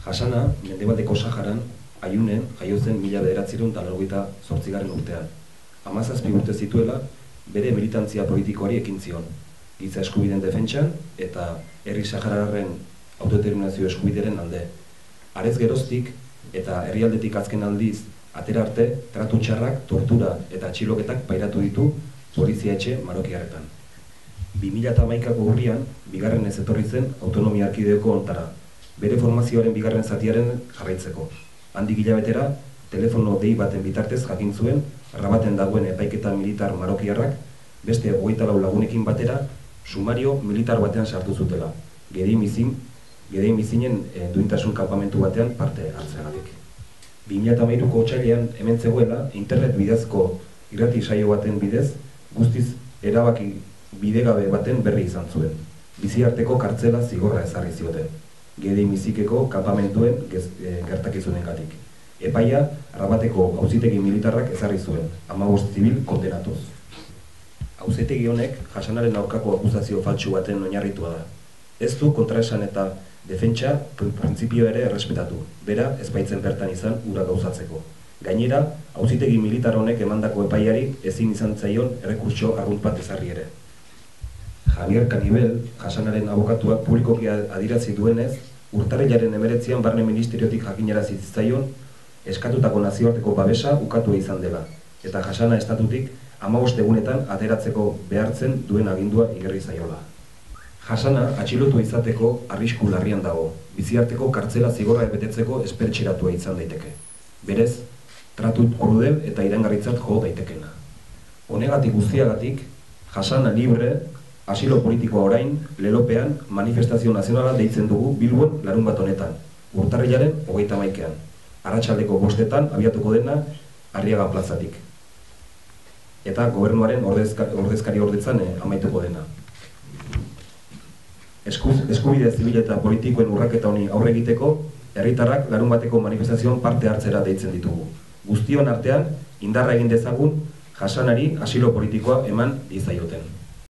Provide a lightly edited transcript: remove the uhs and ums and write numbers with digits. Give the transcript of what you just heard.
Hasana, Mendebaldeko Saharan, Aiunen jaio zen 1988 urtean. 17 urte zituela, bere militantzia politikoari ekin zion. Giza eskubideen defentsan eta herri sahararren autodeterminazio eskubideren alde. Arez geroztik eta herrialdetik azken aldiz atera arte, tratu txarrak, tortura eta atxiloketak pairatu ditu polizia etxe marokiarretan. 2011ko urrian, bigarren ez etorri zen autonomia erkideoko ontara, bere formazioaren bigarren zatiaren jarraitzeko. Handik hilabetera, telefono dei baten bitartez jakin zuen, Rabaten dagoen epaiketa militar marokiarrak, beste 24 lagunekin batera, sumario militar batean sartu zutela, Gedei Mizinen duintasun kanpamentu batean parte hartzeagatik. 2013ko otsailean hemen zegoela, internet bidezko irrati saio baten bidez, guztiz erabaki bidegabe baten berri izan zuen. Biziarteko kartzela zigorra ezarri zioten, Gedei Mizikeko kanpamentuen gertakizunengatik. Epaia, Rabateko auzitegi militarrak ezarri zuen, 15 zibil kondenatuz. Auzitegi honek Hasanaren aurkako akusazio faltsu baten oinarritua da. Ez du kontraesan eta defentsa printzipio ere errespetatu, bera ez baitzen bertan izan hura gauzatzeko. Gainera, auzitegi militar honek emandako epaiari ezin izan zaion errekurtso arrunt bat ezarri ere. Javier Canibel, Hasanaren abokatuak publikoki adierazi duenez, urtarrilaren 19an Barne Ministeriotik jakinarazi zitzaion eskatutako nazioarteko babesa ukatua izan dela, eta Hasana estatutik 15 egunetan ateratzeko behartzen duen agindua igerri zaiola. Hasana atxilotu izateko arrisku larrian dago, biziarteko kartzela zigorra betetzeko espertxeratua izan daiteke. Berez, tratu krudel eta iraingarritzat jo daitekena. Honegatik guztiagatik, Hasana libre, asilo politikoa orain, lelopean, manifestazio nazionala deitzen dugu Bilbon larunbat honetan, urtarrilaren 31an. Arratsaldeko 5etan abiatuko dena Arriaga plazatik. Eta gobernuaren ordezkari ordetzan amaituko dena. Eskubide zibil eta politikoen urraketa honi aurre egiteko, herritarrak larunbateko manifestazioan parte hartzera deitzen ditugu. Guztion artean, indarra egin dezagun, Hasanari asilo politikoa eman diezaioten.